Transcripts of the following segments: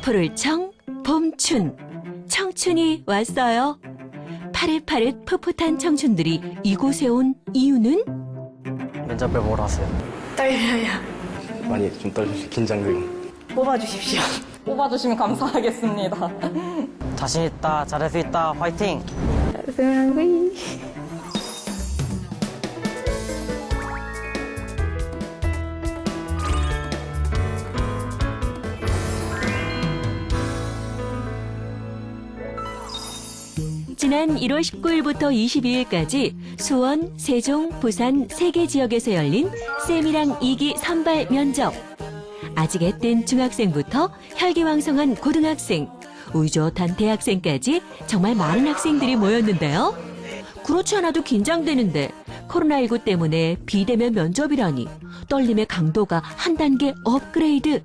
푸를 청, 봄춘, 청춘이 왔어요. 파릇파릇 풋풋한 청춘들이 이곳에 온 이유는? 면접을 보러 왔어요. 떨려요. 많이 좀 떨리시 긴장돼요. 뽑아주십시오. 뽑아주시면 감사하겠습니다. 자신 있다, 잘할 수 있다, 화이팅! 지난 1월 19일부터 22일까지 수원, 세종, 부산 3개 지역에서 열린 세미랑 2기 선발 면접. 아직 애뜬 중학생부터 혈기왕성한 고등학생, 우유좋던 대학생까지 정말 많은 학생들이 모였는데요. 그렇지 않아도 긴장되는데 코로나19 때문에 비대면 면접이라니 떨림의 강도가 한 단계 업그레이드.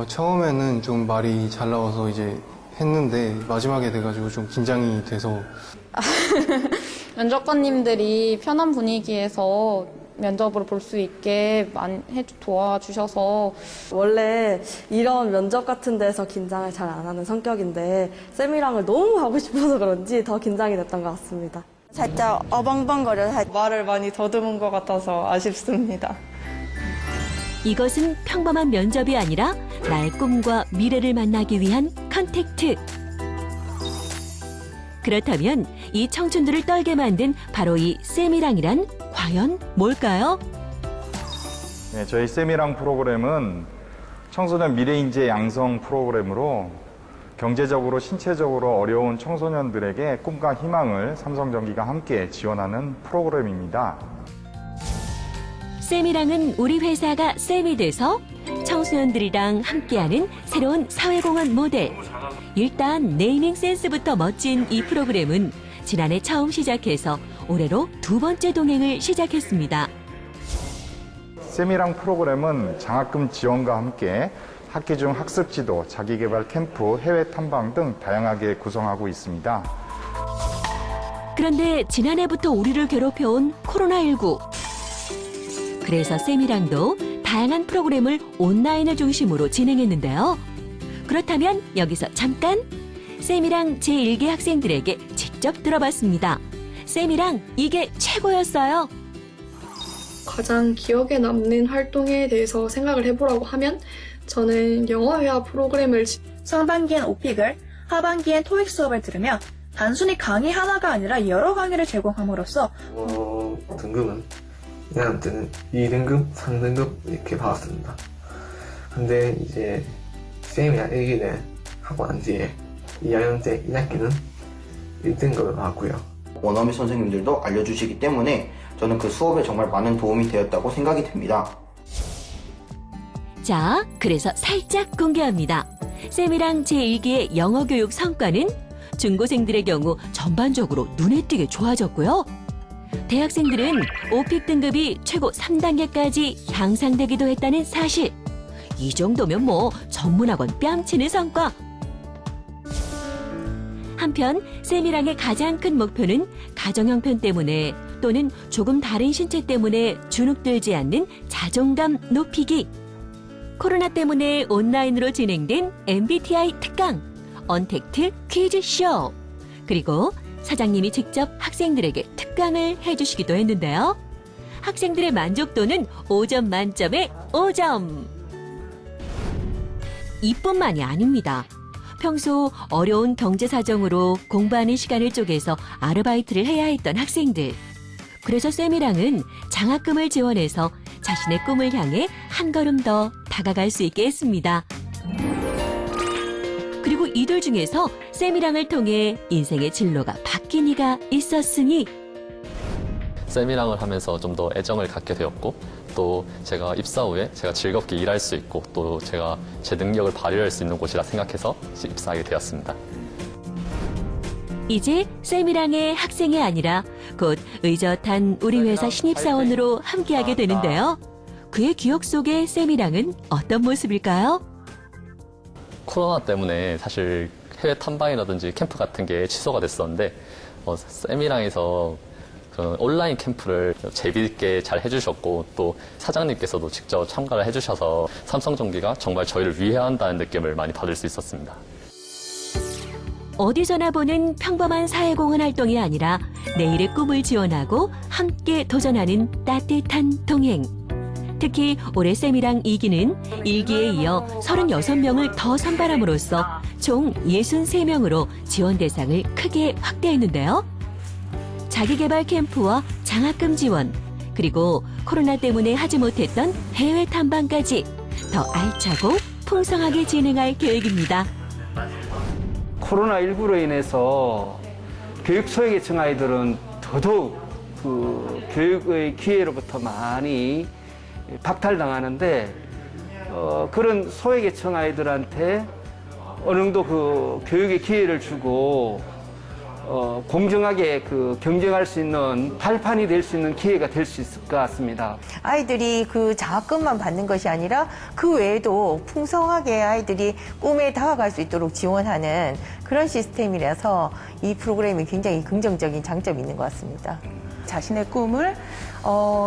처음에는 좀 말이 잘 나와서 이제 했는데 마지막에 돼가지고 좀 긴장이 돼서 면접관님들이 편한 분위기에서 면접을 볼 수 있게 많이 도와주셔서 원래 이런 면접 같은 데서 긴장을 잘 안 하는 성격인데 쌤이랑을 너무 하고 싶어서 그런지 더 긴장이 됐던 것 같습니다. 살짝 어벙벙거려요. 말을 많이 더듬은 것 같아서 아쉽습니다. 이것은 평범한 면접이 아니라 나의 꿈과 미래를 만나기 위한 컨택트. 그렇다면 이 청춘들을 떨게 만든 바로 이 세미랑이란 과연 뭘까요? 네, 저희 세미랑 프로그램은 청소년 미래인재 양성 프로그램으로 경제적으로, 신체적으로 어려운 청소년들에게 꿈과 희망을 삼성전기가 함께 지원하는 프로그램입니다. 세미랑은 우리 회사가 쌤이 돼서 청소년들이랑 함께하는 새로운 사회공헌 모델. 일단 네이밍 센스부터 멋진 이 프로그램은 지난해 처음 시작해서 올해로 2번째 동행을 시작했습니다. 세미랑 프로그램은 장학금 지원과 함께 학기 중 학습 지도, 자기개발 캠프, 해외 탐방 등 다양하게 구성하고 있습니다. 그런데 지난해부터 우리를 괴롭혀온 코로나19. 그래서 세미랑도 다양한 프로그램을 온라인을 중심으로 진행했는데요. 그렇다면 여기서 잠깐 세미랑 제1기 학생들에게 직접 들어봤습니다. 세미랑 이게 최고였어요. 가장 기억에 남는 활동에 대해서 생각을 해보라고 하면 저는 영어회화 프로그램을 상반기엔 오픽을, 하반기엔 토익 수업을 들으며 단순히 강의 하나가 아니라 여러 강의를 제공함으로써 등급은 1학년 때는 2등급, 3등급 이렇게 받았습니다. 근데 이제 쌤이랑 1기를 하고 난 뒤에 2학년 때 1학기는 1등급을 받았고요. 원어민 선생님들도 알려주시기 때문에 저는 그 수업에 정말 많은 도움이 되었다고 생각이 됩니다. 자, 그래서 살짝 공개합니다. 세미랑 제1기의 영어 교육 성과는 중고생들의 경우 전반적으로 눈에 띄게 좋아졌고요. 대학생들은 오픽 등급이 최고 3단계까지 향상되기도 했다는 사실. 이 정도면 뭐 전문학원 뺨치는 성과. 한편 세미랑의 가장 큰 목표는 가정 형편 때문에 또는 조금 다른 신체 때문에 주눅들지 않는 자존감 높이기. 코로나 때문에 온라인으로 진행된 MBTI 특강, 언택트 퀴즈쇼. 그리고 사장님이 직접 학생들에게 특강을 해주시기도 했는데요. 학생들의 만족도는 5점 만점에 5점. 이뿐만이 아닙니다. 평소 어려운 경제 사정으로 공부하는 시간을 쪼개서 아르바이트를 해야 했던 학생들. 그래서 세미랑은 장학금을 지원해서 자신의 꿈을 향해 한 걸음 더 다가갈 수 있게 했습니다. 그리고 이들 중에서 세미랑을 통해 인생의 진로가 바뀐 이가 있었으니 세미랑을 하면서 좀 더 애정을 갖게 되었고 또 제가 입사 후에 제가 즐겁게 일할 수 있고 또 제가 제 능력을 발휘할 수 있는 곳이라 생각해서 입사하게 되었습니다. 이제 세미랑의 학생이 아니라 곧 의젓한 우리 회사 신입사원으로 함께하게 되는데요. 그의 기억 속의 세미랑은 어떤 모습일까요? 코로나 때문에 사실 해외 탐방이라든지 캠프 같은 게 취소가 됐었는데 세미랑에서 그런 온라인 캠프를 재미있게 잘 해주셨고 또 사장님께서도 직접 참가를 해주셔서 삼성전기가 정말 저희를 위해한다는 느낌을 많이 받을 수 있었습니다. 어디서나 보는 평범한 사회공헌 활동이 아니라 내일의 꿈을 지원하고 함께 도전하는 따뜻한 동행. 특히 올해 쌤이랑 2기는 1기에 이어 36명을 더 선발함으로써 총 63명으로 지원 대상을 크게 확대했는데요. 자기개발 캠프와 장학금 지원, 그리고 코로나 때문에 하지 못했던 해외 탐방까지 더 알차고 풍성하게 진행할 계획입니다. 코로나19로 인해서 교육 소외계층 아이들은 더더욱 그 교육의 기회로부터 많이 박탈당하는데 그런 소외계층 아이들한테 어느 정도 그 교육의 기회를 주고 공정하게 그 경쟁할 수 있는 발판이 될 수 있는 기회가 될 수 있을 것 같습니다. 아이들이 그 장학금만 받는 것이 아니라 그 외에도 풍성하게 아이들이 꿈에 다가갈 수 있도록 지원하는 그런 시스템이라서 이 프로그램이 굉장히 긍정적인 장점이 있는 것 같습니다. 자신의 꿈을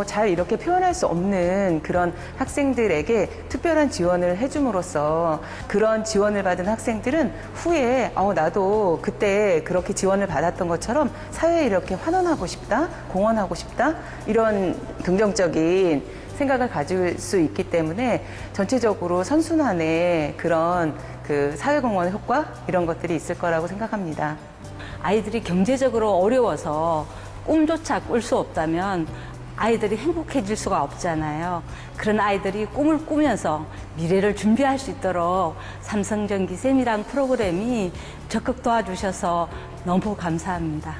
잘 이렇게 표현할 수 없는 그런 학생들에게 특별한 지원을 해줌으로써 그런 지원을 받은 학생들은 후에 나도 그때 그렇게 지원을 받았던 것처럼 사회에 이렇게 환원하고 싶다, 공헌하고 싶다 이런 긍정적인 생각을 가질 수 있기 때문에 전체적으로 선순환의 그런 그 사회공헌 효과 이런 것들이 있을 거라고 생각합니다. 아이들이 경제적으로 어려워서 꿈조차 꿀 수 없다면 아이들이 행복해질 수가 없잖아요. 그런 아이들이 꿈을 꾸면서 미래를 준비할 수 있도록 삼성전기 쌤이랑 프로그램이 적극 도와주셔서 너무 감사합니다.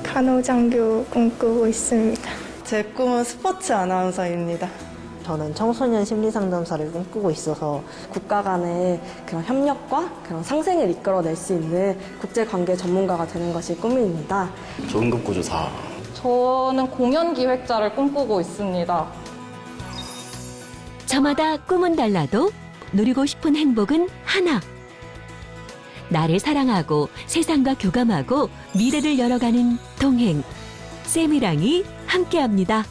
간호장교 꿈꾸고 있습니다. 제 꿈은 스포츠 아나운서입니다. 저는 청소년 심리상담사를 꿈꾸고 있어서 국가 간의 그런 협력과 그런 상생을 이끌어낼 수 있는 국제관계 전문가가 되는 것이 꿈입니다. 조응급 구조사. 저는 공연 기획자를 꿈꾸고 있습니다. 저마다 꿈은 달라도 누리고 싶은 행복은 하나. 나를 사랑하고 세상과 교감하고 미래를 열어가는 동행. 쌤이랑이 함께합니다.